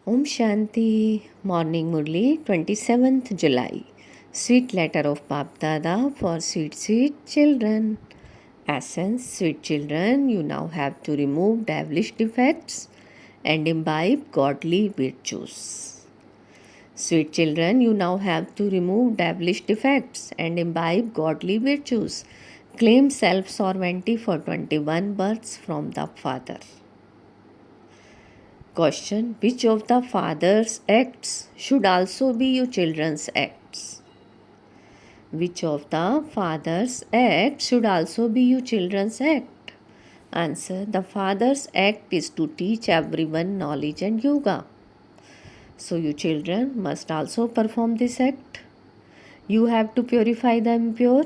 Om Shanti, Morning Murli, 27th July. Sweet letter of Bap Dada for sweet, sweet children. Essence, sweet children, you now have to remove devilish defects and imbibe godly virtues. Sweet children, you now have to remove devilish defects and imbibe godly virtues. Claim self sovereignty for 21 births from the Father. Question: which of the father's acts should also be your children's acts? Which of the father's acts should also be your children's act? Answer: the father's act is to teach everyone knowledge and yoga. So you children must also perform this act. You have to purify the impure.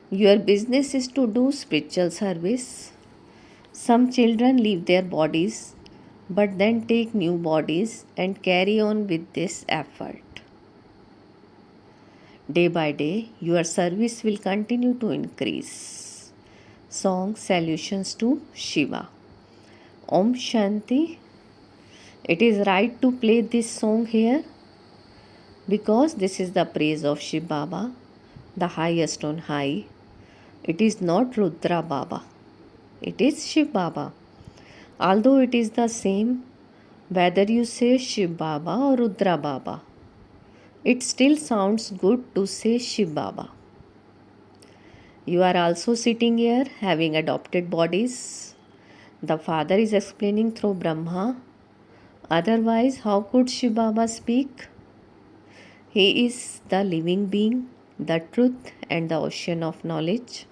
Your business is to do spiritual service. Some children leave their bodies but then take new bodies and carry on with this effort. Day by day, your service will continue to increase. Song Solutions to Shiva. Om Shanti. It is right to play this song here because this is the praise of Shiv Baba, the highest on high. It is not Rudra Baba. It is Shiv Baba. Although it is the same, whether you say Shiv Baba or Rudra Baba, it still sounds good to say Shiv Baba. You are also sitting here having adopted bodies. The Father is explaining through Brahma. Otherwise, how could Shiv Baba speak? He is the living being, the truth, and the ocean of knowledge.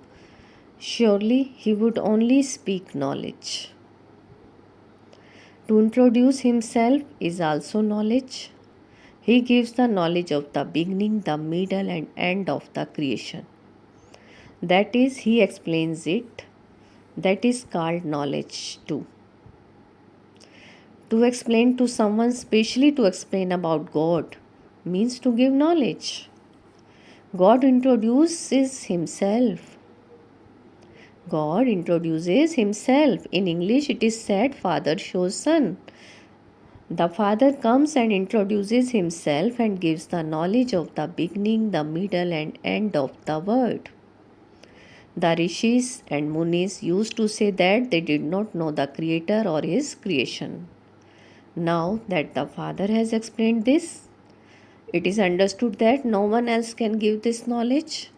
Surely he would only speak knowledge. To introduce himself is also knowledge. He gives the knowledge of the beginning, the middle, and end of the creation. That is, he explains it. That is called knowledge too. To explain to someone, especially to explain about God, means to give knowledge. God introduces himself. God introduces himself. In English, it is said, Father shows Son. The Father comes and introduces himself and gives the knowledge of the beginning, the middle, and end of the world. The Rishis and Munis used to say that they did not know the Creator or His creation. Now that the Father has explained this, it is understood that no one else can give this knowledge.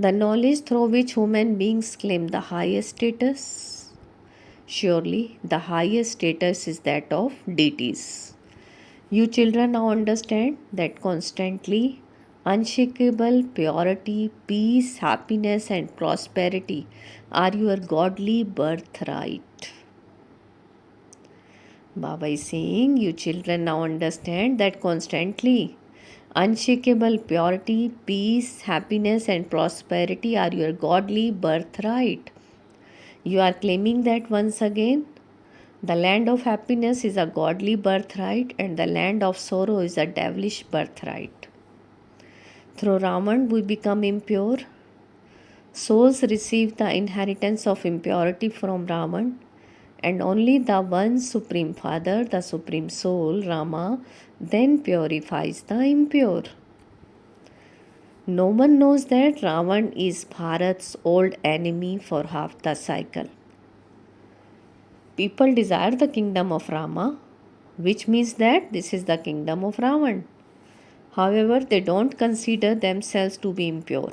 The knowledge through which human beings claim the highest status. Surely the highest status is that of deities. You children now understand that constantly unshakable purity, peace, happiness, and prosperity are your godly birthright. Baba is saying, you children now understand that constantly unshakable purity, peace, happiness, and prosperity are your godly birthright. You are claiming that once again. The land of happiness is a godly birthright, and the land of sorrow is a devilish birthright. Through Raman, we become impure. Souls receive the inheritance of impurity from Raman, and only the one Supreme Father, the Supreme Soul, Rama, then purifies the impure. No one knows that Ravan is Bharat's old enemy for half the cycle. People desire the kingdom of Rama, which means that this is the kingdom of Ravan. However, they don't consider themselves to be impure.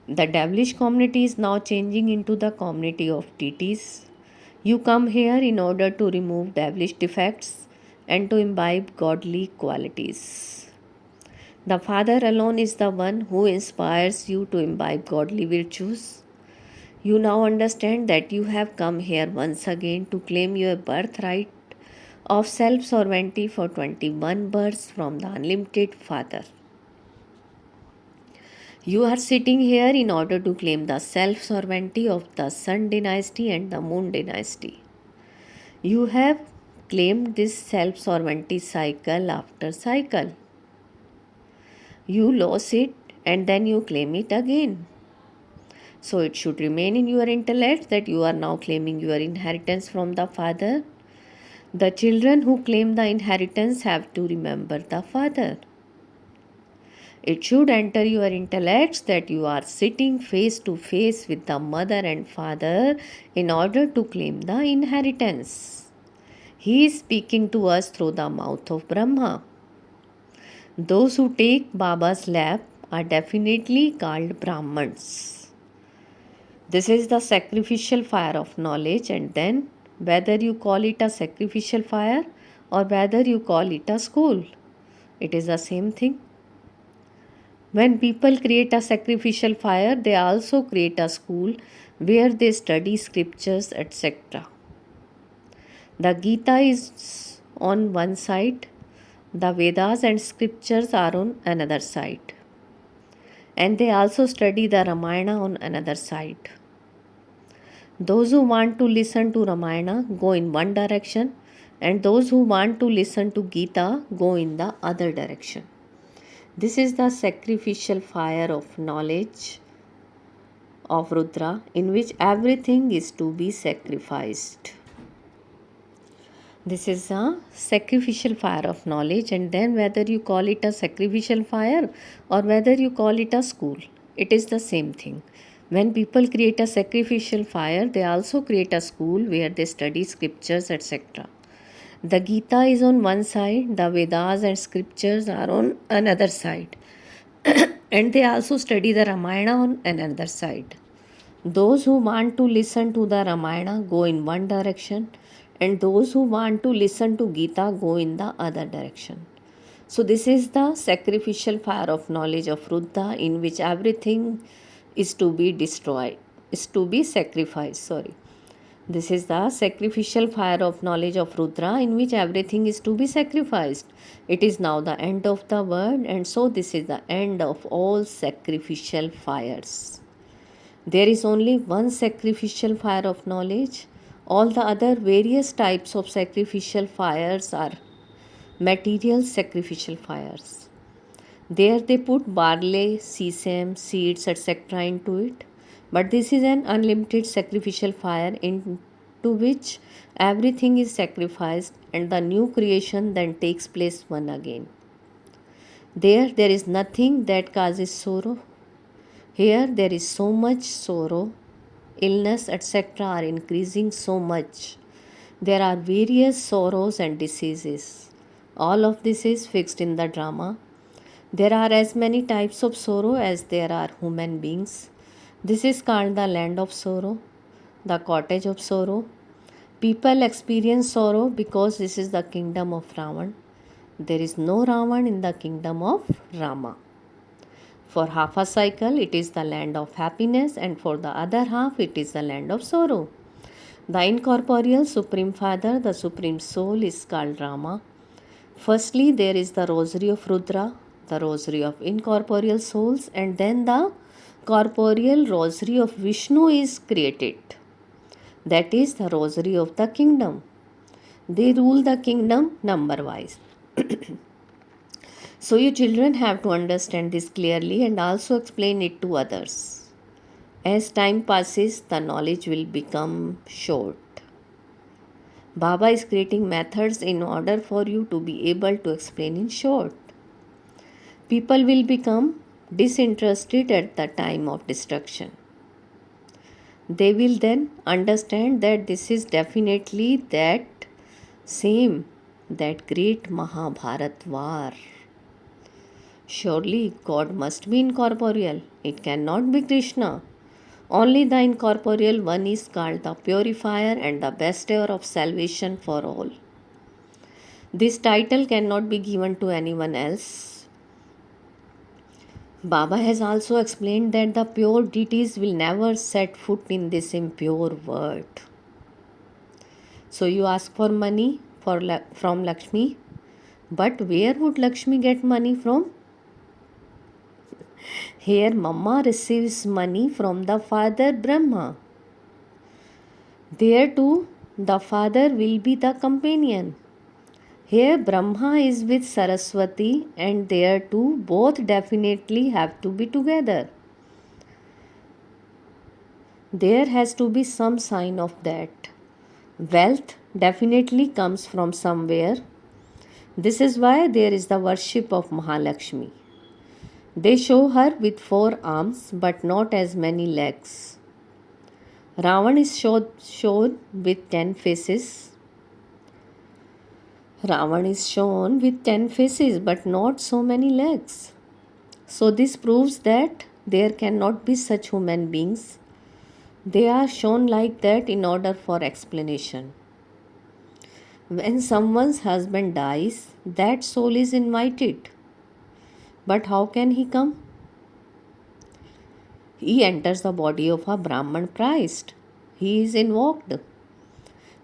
The devilish community is now changing into the community of deities. You come here in order to remove devilish defects and to imbibe godly qualities. The Father alone is the one who inspires you to imbibe godly virtues. You now understand that you have come here once again to claim your birthright of self-sovereignty for 21 births from the unlimited Father. You are sitting here in order to claim the self-sovereignty of the Sun dynasty and the Moon dynasty. You have claimed this self-sovereignty cycle after cycle. You lose it and then you claim it again. So it should remain in your intellect that you are now claiming your inheritance from the Father. The children who claim the inheritance have to remember the father. It should enter your intellects that you are sitting face to face with the mother and father in order to claim the inheritance. He is speaking to us through the mouth of Brahma. Those who take Baba's lap are definitely called Brahmins. This is the sacrificial fire of knowledge, and then whether you call it a sacrificial fire or whether you call it a school, it is the same thing. When people create a sacrificial fire, they also create a school where they study scriptures, etc. The Gita is on one side, the Vedas and scriptures are on another side. And they also study the Ramayana on another side. Those who want to listen to Ramayana go in one direction, and those who want to listen to Gita go in the other direction. This is the sacrificial fire of knowledge of Rudra, in which everything is to be sacrificed. This is a sacrificial fire of knowledge, and then whether you call it a sacrificial fire or whether you call it a school, it is the same thing. When people create a sacrificial fire, they also create a school where they study scriptures, etc. The Gita is on one side, the Vedas and scriptures are on another side. And they also study the Ramayana on another side. Those who want to listen to the Ramayana go in one direction, and those who want to listen to Gita go in the other direction. So this is the sacrificial fire of knowledge of Rudra, in which everything is to be destroyed, is to be sacrificed. This is the sacrificial fire of knowledge of Rudra, in which everything is to be sacrificed. It is now the end of the world, and so this is the end of all sacrificial fires. There is only one sacrificial fire of knowledge. All the other various types of sacrificial fires are material sacrificial fires. There they put barley, sesame, seeds, etc. into it. But this is an unlimited sacrificial fire into which everything is sacrificed, and the new creation then takes place one again. There is nothing that causes sorrow. Here there is so much sorrow, illness, etc. are increasing so much. There are various sorrows and diseases. All of this is fixed in the drama. There are as many types of sorrow as there are human beings. This is called the land of sorrow, the cottage of sorrow. People experience sorrow because this is the kingdom of Ravan. There is no Ravan in the kingdom of Rama. For half a cycle, it is the land of happiness, and for the other half, it is the land of sorrow. The incorporeal Supreme Father, the Supreme Soul, is called Rama. Firstly, there is the rosary of Rudra, the rosary of incorporeal souls, and then the corporeal rosary of Vishnu is created. That is the rosary of the kingdom. They rule the kingdom number wise. So you children have to understand this clearly and also explain it to others. As time passes, the knowledge will become short. Baba is creating methods in order for you to be able to explain in short. People will become disinterested at the time of destruction. They will then understand that this is definitely that great Mahabharat war. Surely God must be incorporeal. It cannot be Krishna. Only the incorporeal one is called the purifier and the bestower of salvation for all. This title cannot be given to anyone else. Baba has also explained that the pure deities will never set foot in this impure world. So you ask for money from Lakshmi, but where would Lakshmi get money from? Here Mama receives money from the Father Brahma. There too the Father will be the companion. Here Brahma is with Saraswati, and there too both definitely have to be together. There has to be some sign of that. Wealth definitely comes from somewhere. This is why there is the worship of Mahalakshmi. They show her with 4 arms but not as many legs. Ravan is shown with 10 faces. Ravan is shown with 10 faces but not so many legs. So this proves that there cannot be such human beings. They are shown like that in order for explanation. When someone's husband dies, that soul is invited. But how can he come? He enters the body of a Brahman priest. He is invoked.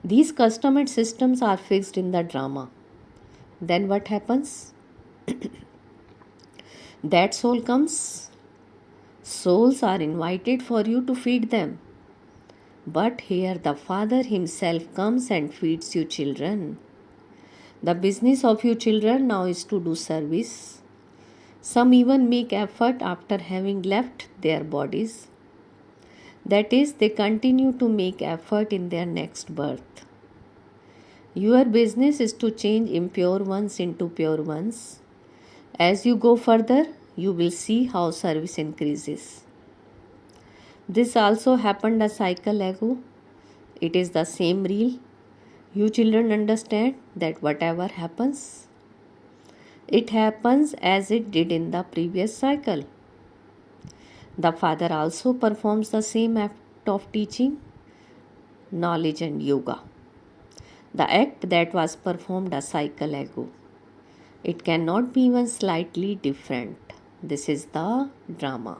These custom and systems are fixed in the drama. Then what happens? That soul comes. Souls are invited for you to feed them. But here the Father himself comes and feeds you children. The business of you children now is to do service. Some even make effort after having left their bodies. That is, they continue to make effort in their next birth. Your business is to change impure ones into pure ones. As you go further, you will see how service increases. This also happened a cycle ago. It is the same reel. You children understand that whatever happens, it happens as it did in the previous cycle. The Father also performs the same act of teaching, knowledge and yoga. The act that was performed a cycle ago. It cannot be even slightly different. This is the drama.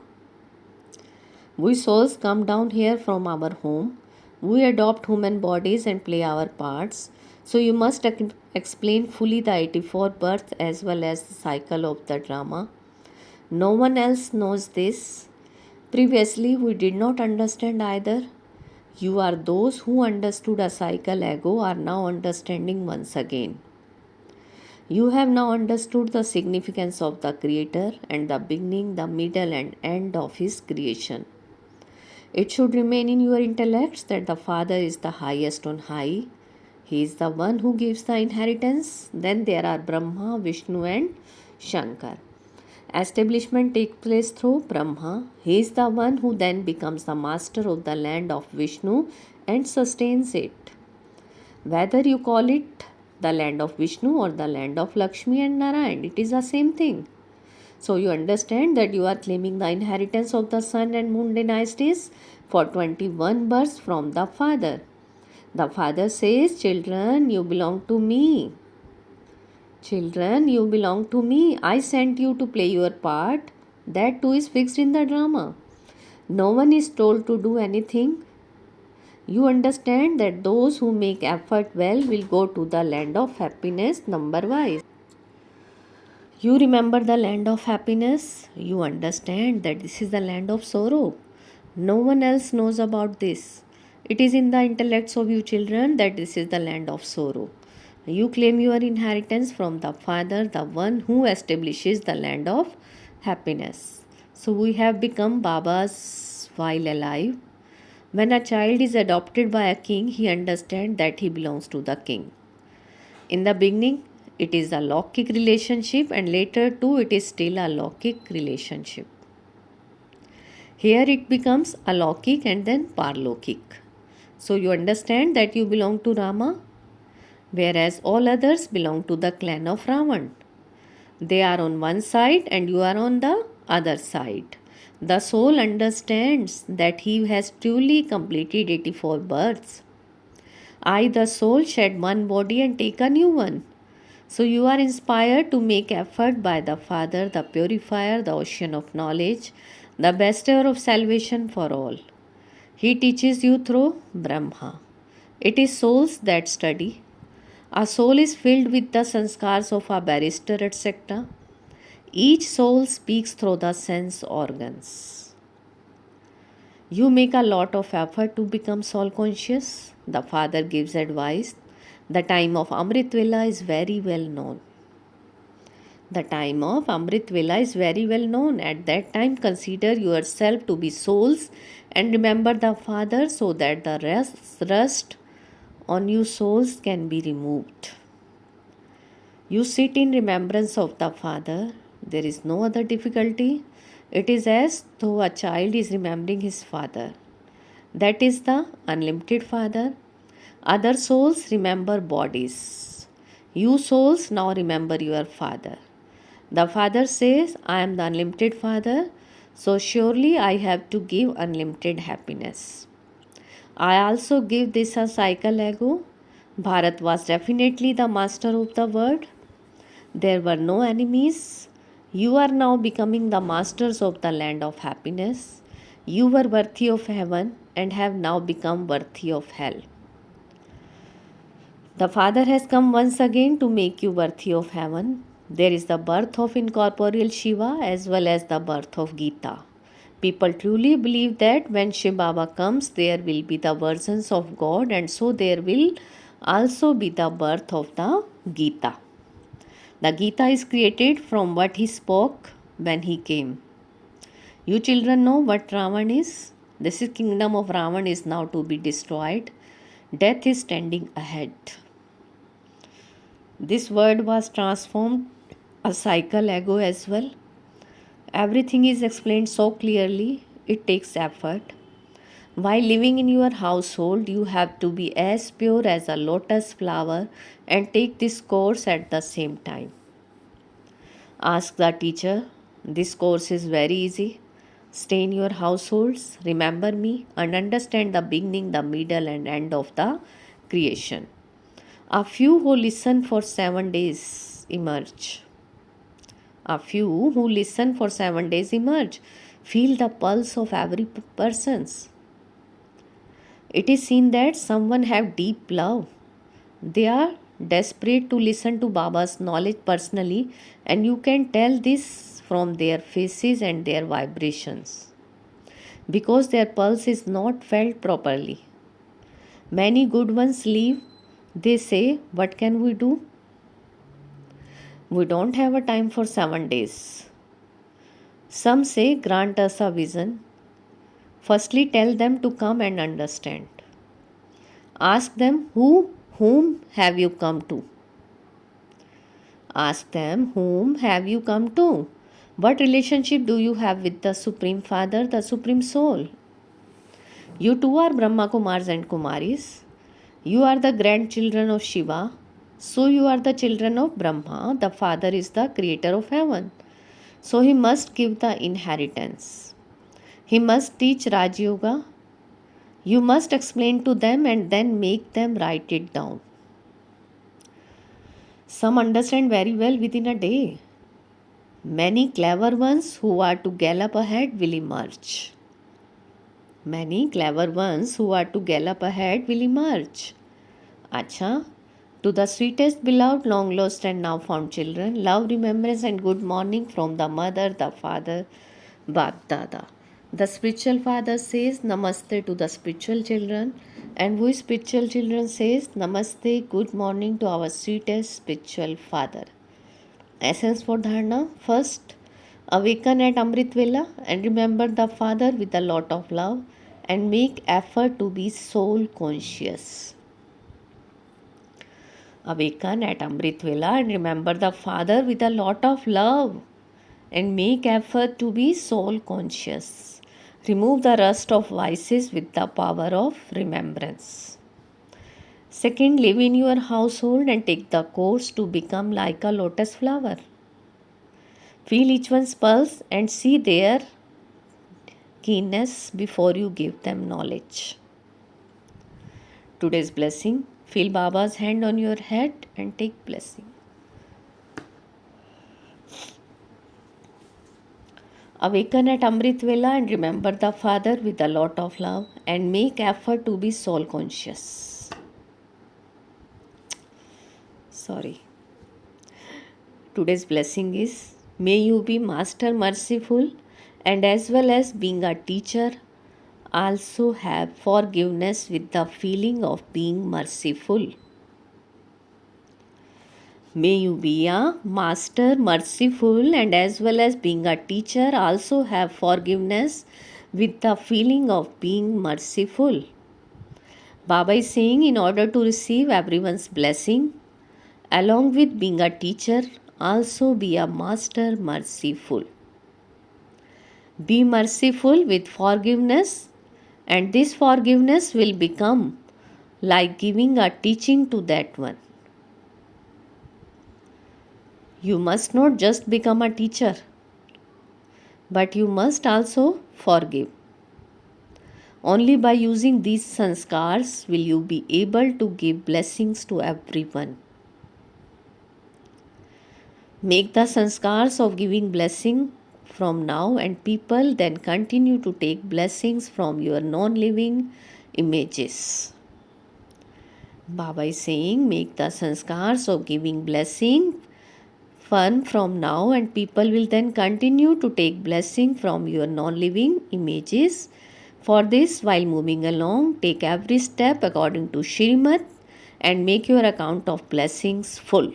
We souls come down here from our home. We adopt human bodies and play our parts. So you must explain fully the 84 births as well as the cycle of the drama. No one else knows this. Previously, we did not understand either. You are those who understood a cycle ago are now understanding once again. You have now understood the significance of the Creator and the beginning, the middle and end of His creation. It should remain in your intellects that the Father is the highest on high. He is the one who gives the inheritance. Then there are Brahma, Vishnu and Shankar. Establishment takes place through Brahma. He is the one who then becomes the master of the land of Vishnu and sustains it. Whether you call it the land of Vishnu or the land of Lakshmi and Narayan, it is the same thing. So you understand that you are claiming the inheritance of the sun and moon dynasties for 21 births from the Father. The Father says, children, you belong to me. Children, you belong to me. I sent you to play your part. That too is fixed in the drama. No one is told to do anything. You understand that those who make effort well will go to the land of happiness number wise. You remember the land of happiness. You understand that this is the land of sorrow. No one else knows about this. It is in the intellects of you children that this is the land of sorrow. You claim your inheritance from the Father, the one who establishes the land of happiness. So we have become Babas while alive. When a child is adopted by a king, he understands that he belongs to the king. In the beginning, it is a Lokik relationship and later too it is still a Lokik relationship. Here it becomes Alokik and then Parlokik. So you understand that you belong to Rama, whereas all others belong to the clan of Ravan. They are on one side and you are on the other side. The soul understands that he has truly completed 84 births. I, the soul, shed one body and take a new one. So you are inspired to make effort by the Father, the purifier, the ocean of knowledge, the bestower of salvation for all. He teaches you through Brahma. It is souls that study. A soul is filled with the sanskars of a barrister, etc. Each soul speaks through the sense organs. You make a lot of effort to become soul conscious. The Father gives advice. The time of Amrit Vela is very well known. The time of Amrit Vela is very well known. At that time, consider yourself to be souls and remember the Father so that the rust on you souls can be removed. You sit in remembrance of the Father. There is no other difficulty. It is as though a child is remembering his father. That is the unlimited Father. Other souls remember bodies. You souls now remember your Father. The Father says, I am the unlimited Father, so surely I have to give unlimited happiness. I also give this a cycle ago. Bharat was definitely the master of the world. There were no enemies. You are now becoming the masters of the land of happiness. You were worthy of heaven and have now become worthy of hell. The Father has come once again to make you worthy of heaven. There is the birth of incorporeal Shiva as well as the birth of Gita. People truly believe that when Shiva Baba comes, there will be the versions of God, and so there will also be the birth of the Gita. The Gita is created from what he spoke when he came. You children know what Ravan is. This is kingdom of Ravan is now to be destroyed. Death is standing ahead. This word was transformed a cycle ago as well. Everything is explained so clearly, it takes effort. While living in your household, you have to be as pure as a lotus flower and take this course at the same time. Ask the teacher, this course is very easy. Stay in your households, remember me, and understand the beginning, the middle, and end of the creation. A few who listen for 7 days emerge. A few who listen for 7 days emerge. Feel the pulse of every person's. It is seen that someone have deep love. They are desperate to listen to Baba's knowledge personally, and you can tell this from their faces and their vibrations, because their pulse is not felt properly. Many good ones leave. They say, what can we do? We don't have a time for 7 days. Some say, grant us a vision. Firstly, tell them to come and understand. Ask them, whom have you come to? Ask them, whom have you come to? What relationship do you have with the Supreme Father, the Supreme Soul? You too are Brahma Kumars and Kumaris. You are the grandchildren of Shiva. So you are the children of Brahma. The Father is the creator of heaven. So he must give the inheritance. He must teach Raj Yoga. You must explain to them and then make them write it down. Some understand very well within a day. Many clever ones who are to gallop ahead will emerge. Many clever ones who are to gallop ahead will emerge. Acha, to the sweetest beloved, long lost and now found children, love, remembrance and good morning from the mother, the father, Bap Dada. The spiritual father says Namaste to the spiritual children, and we spiritual children says Namaste, good morning to our sweetest spiritual father. Essence for Dharana. First, awaken at Amrit Vela and remember the Father with a lot of love and make effort to be soul conscious. Awaken at Amrit Vela and remember the Father with a lot of love and make effort to be soul conscious. Remove the rust of vices with the power of remembrance. Second, live in your household and take the course to become like a lotus flower. Feel each one's pulse and see their keenness before you give them knowledge. Today's blessing. Feel Baba's hand on your head and take blessing. Awaken at Amrit Vela and remember the Father with a lot of love and make effort to be soul conscious. Today's blessing is, may you be Master merciful and as well as being a teacher, also have forgiveness with the feeling of being merciful. May you be a Master merciful and as well as being a teacher, also have forgiveness with the feeling of being merciful. Baba is saying, in order to receive everyone's blessing, along with being a teacher, also be a master merciful. Be merciful with forgiveness, and this forgiveness will become like giving a teaching to that one. You must not just become a teacher, but you must also forgive. Only by using these sanskars will you be able to give blessings to everyone. Make the sanskars of giving blessing from now, and people then continue to take blessings from your non-living images. Baba is saying, make the sanskars of giving blessing fun from now, and people will then continue to take blessing from your non-living images. For this, while moving along, take every step according to Shrimad and make your account of blessings full.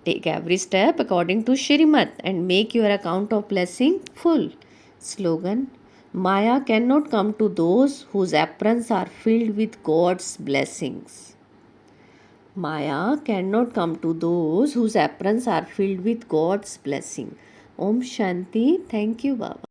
Take every step according to Shrimad and make your account of blessing full. Slogan: Maya cannot come to those whose aprons are filled with God's blessings. Maya cannot come to those whose aprons are filled with God's blessing. Om Shanti. Thank you, Baba.